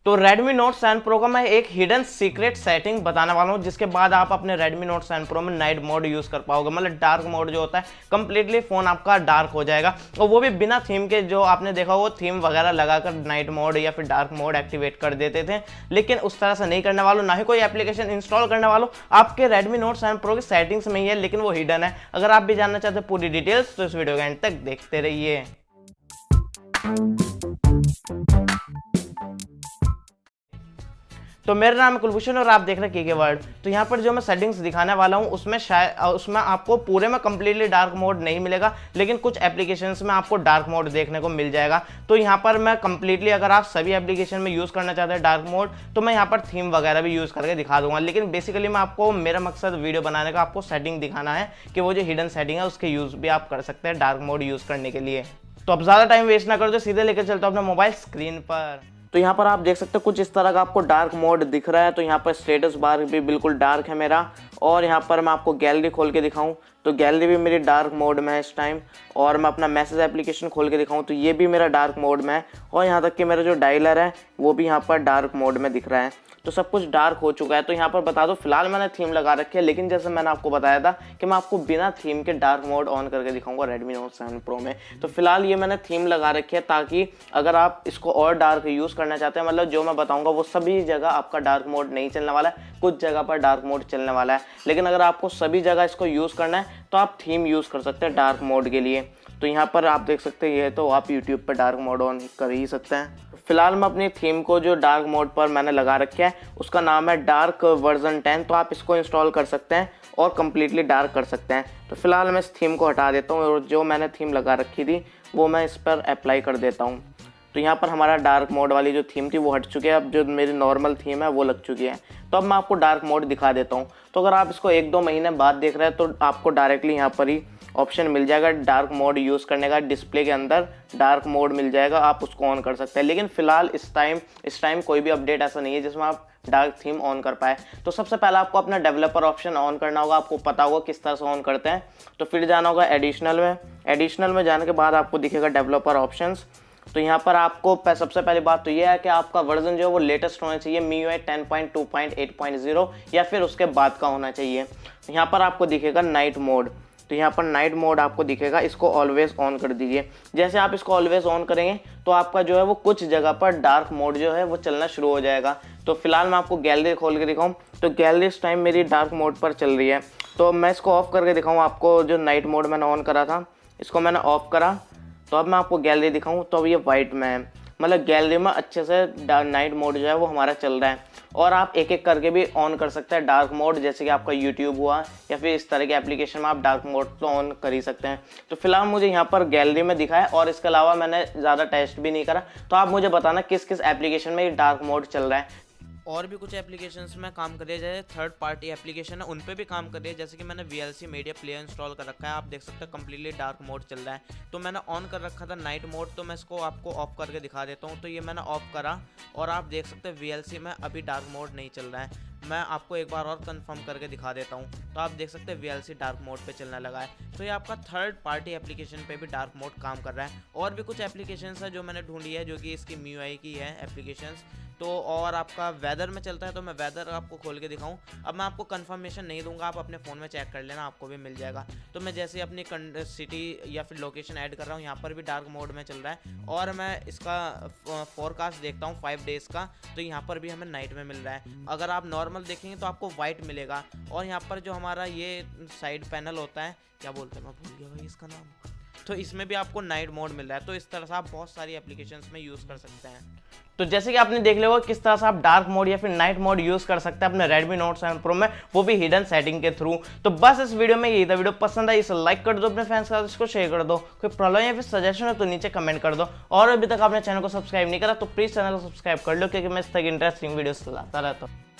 तो Redmi Note 7 Pro का मैं एक हिडन सीक्रेट सेटिंग बताने वाला हूँ, जिसके बाद आप अपने Redmi Note 7 Pro में नाइट मोड यूज कर पाओगे। मतलब डार्क मोड जो होता है, कंप्लीटली फोन आपका डार्क हो जाएगा, और वो भी बिना थीम के। जो आपने देखा वो थीम वगैरह लगाकर नाइट मोड या फिर डार्क मोड एक्टिवेट कर देते थे, लेकिन उस तरह से नहीं करने वालों, ना ही कोई एप्लीकेशन इंस्टॉल करने वालों। आपके Redmi Note 7 Pro की सेटिंग्स में ही है, लेकिन वो हिडन है। अगर आप भी जानना चाहते हैं पूरी डिटेल्स, तो इस वीडियो के एंड तक देखते रहिए। तो मेरा नाम है कुलभूषण और आप देख रहे हैं केके वर्ल्ड। तो यहाँ पर जो मैं सेटिंग्स दिखाने वाला हूँ उसमें आपको पूरे में कंप्लीटली डार्क मोड नहीं मिलेगा, लेकिन कुछ एप्लीकेशंस में आपको डार्क मोड देखने को मिल जाएगा। तो यहाँ पर मैं कंप्लीटली, अगर आप सभी एप्लीकेशन में यूज़ करना चाहते हैं डार्क मोड, तो मैं यहाँ पर थीम वगैरह भी यूज़ करके दिखा दूंगा। लेकिन बेसिकली मैं आपको, मेरा मकसद वीडियो बनाने का आपको सेटिंग दिखाना है कि वो जो हिडन सेटिंग है उसके यूज़ भी आप कर सकते हैं डार्क मोड यूज़ करने के लिए। तो अब ज़्यादा टाइम वेस्ट ना करो, तो सीधे लेकर चलता हूँ अपना मोबाइल स्क्रीन पर। तो यहाँ पर आप देख सकते हो कुछ इस तरह का आपको डार्क मोड दिख रहा है। तो यहाँ पर स्टेटस बार भी बिल्कुल डार्क है मेरा, और यहाँ पर मैं आपको गैलरी खोल के दिखाऊं तो गैलरी भी मेरी डार्क मोड में है इस टाइम, और मैं अपना मैसेज एप्लीकेशन खोल के दिखाऊं तो ये भी मेरा डार्क मोड में है, और यहाँ तक कि मेरा जो डायलर है वो भी यहाँ पर डार्क मोड में दिख रहा है। तो सब कुछ डार्क हो चुका है। तो यहाँ पर बता दो, फिलहाल मैंने थीम लगा रखी है, लेकिन जैसे मैंने आपको बताया था कि मैं आपको बिना थीम के डार्क मोड ऑन करके दिखाऊंगा Redmi Note 7 Pro में। तो फिलहाल ये मैंने थीम लगा रखी है, ताकि अगर आप इसको और डार्क यूज़ करना चाहते हैं, मतलब जो मैं बताऊंगा वो सभी जगह आपका डार्क मोड नहीं चलने वाला है, कुछ जगह पर डार्क मोड चलने वाला है। लेकिन अगर आपको सभी जगह इसको यूज़ करना है तो आप थीम यूज़ कर सकते हैं डार्क मोड के लिए। तो यहाँ पर आप देख सकते हैं, ये तो आप YouTube पर डार्क मोड ऑन कर ही सकते हैं। फिलहाल मैं अपनी थीम को जो डार्क मोड पर मैंने लगा रखा है उसका नाम है डार्क वर्जन 10। तो आप इसको इंस्टॉल कर सकते हैं और कम्प्लीटली डार्क कर सकते हैं। तो फिलहाल मैं इस थीम को हटा देता हूँ, और जो मैंने थीम लगा रखी थी वो मैं इस पर अप्लाई कर देता हूँ। तो यहाँ पर हमारा डार्क मोड वाली जो थीम थी वो हट चुकी है, अब जो मेरी नॉर्मल थीम है वो लग चुकी है। तो अब मैं आपको डार्क मोड दिखा देता हूँ। तो अगर आप इसको 1-2 महीने बाद देख रहे हैं तो आपको डायरेक्टली यहाँ पर ही ऑप्शन मिल जाएगा डार्क मोड यूज़ करने का। डिस्प्ले के अंदर डार्क मोड मिल जाएगा, आप उसको ऑन कर सकते हैं। लेकिन फिलहाल इस टाइम कोई भी अपडेट ऐसा नहीं है जिसमें आप डार्क थीम ऑन कर पाए। तो सबसे पहले आपको अपना डेवलपर ऑप्शन ऑन करना होगा। आपको पता होगा किस तरह से ऑन करते हैं। तो फिर जाना होगा एडिशनल में जाने के बाद आपको दिखेगा डेवलपर ऑप्शंस। तो यहाँ पर आपको सबसे पहली बात तो ये है कि आपका वर्जन जो है वो लेटेस्ट होना चाहिए, MIUI 10.2.8.0 या फिर उसके बाद का होना चाहिए। यहाँ पर आपको दिखेगा नाइट मोड। तो यहाँ पर नाइट मोड आपको दिखेगा, इसको ऑलवेज ऑन कर दीजिए। जैसे आप इसको ऑलवेज ऑन करेंगे तो आपका जो है वो कुछ जगह पर डार्क मोड जो है वो चलना शुरू हो जाएगा। तो फिलहाल मैं आपको गैलरी खोल के दिखाऊं तो गैलरी इस टाइम मेरी डार्क मोड पर चल रही है। तो मैं इसको ऑफ करके दिखाऊं आपको। जो नाइट मोड मैंने ऑन करा था इसको मैंने ऑफ करा, तो अब मैं आपको गैलरी दिखाऊं तो अब ये वाइट में है। मतलब गैलरी में अच्छे से नाइट मोड जो है वो हमारा चल रहा है। और आप एक एक करके भी ऑन कर सकते हैं डार्क मोड, जैसे कि आपका YouTube हुआ या फिर इस तरह के एप्लीकेशन में आप डार्क मोड तो ऑन कर ही सकते हैं। तो फिलहाल मुझे यहाँ पर गैलरी में दिखा है, और इसके अलावा मैंने ज़्यादा टेस्ट भी नहीं करा। तो आप मुझे बताना किस किस एप्लीकेशन में ये डार्क मोड चल रहा है। और भी कुछ एप्लीकेशंस में काम कर रही है, जैसे थर्ड पार्टी एप्लीकेशन है उन पे भी काम कर रही है। जैसे कि मैंने VLC मीडिया प्लेयर इंस्टॉल कर रखा है, आप देख सकते हैं कम्प्लीटली डार्क मोड चल रहा है। तो मैंने ऑन कर रखा था नाइट मोड, तो मैं इसको आपको ऑफ करके दिखा देता हूँ। तो ये मैंने ऑफ करा, और आप देख सकते हैं VLC में अभी डार्क मोड नहीं चल रहा है। मैं आपको एक बार और कंफर्म करके दिखा देता हूँ। तो आप देख सकते हैं VLC डार्क मोड पे चलने लगा है। तो ये आपका थर्ड पार्टी एप्लीकेशन पे भी डार्क मोड काम कर रहा है। और भी कुछ एप्लीकेशंस है जो मैंने ढूंढी है, जो कि इसकी MIUI की है एप्लीकेशंस। तो और आपका वेदर में चलता है, तो मैं वेदर आपको खोल के दिखाऊं। अब मैं आपको कंफर्मेशन नहीं दूंगा, आप अपने फ़ोन में चेक कर लेना, आपको भी मिल जाएगा। तो मैं जैसे अपनी सिटी या फिर लोकेशन ऐड कर रहा हूँ, यहाँ पर भी डार्क मोड में चल रहा है। और मैं इसका फोरकास्ट देखता हूँ 5 डेज़ का, तो यहाँ पर भी हमें नाइट में मिल रहा है। अगर आप नॉर्मल देखेंगे तो आपको वाइट मिलेगा। और यहाँ पर जो हमारा ये साइड पैनल होता है, क्या बोलते हैं, मैं भूल गया भाई इसका नाम, तो इसमें भी आपको नाइट मोड मिल रहा है। तो इस तरह से आप बहुत सारी एप्लीकेशंस में यूज़ कर सकते हैं। तो जैसे कि आपने देख लिया होगा किस तरह से आप डार्क मोड या फिर नाइट मोड यूज़ कर सकते हैं अपने Redmi Note 7 Pro में, वो भी हिडन सेटिंग के थ्रू। तो बस इस वीडियो में यही था। वीडियो पसंद आई इसे लाइक कर दो, अपने फ्रेंड्स के साथ इसको शेयर कर दो। कोई प्रॉब्लम या फिर सजेशन है तो नीचे कमेंट कर दो। और अभी तक आपने चैनल को सब्सक्राइब नहीं करा तो प्लीज़ चैनल को सब्सक्राइब कर लो, क्योंकि मैं इस तरह की इंटरेस्टिंग वीडियोस लाता रहता हूँ।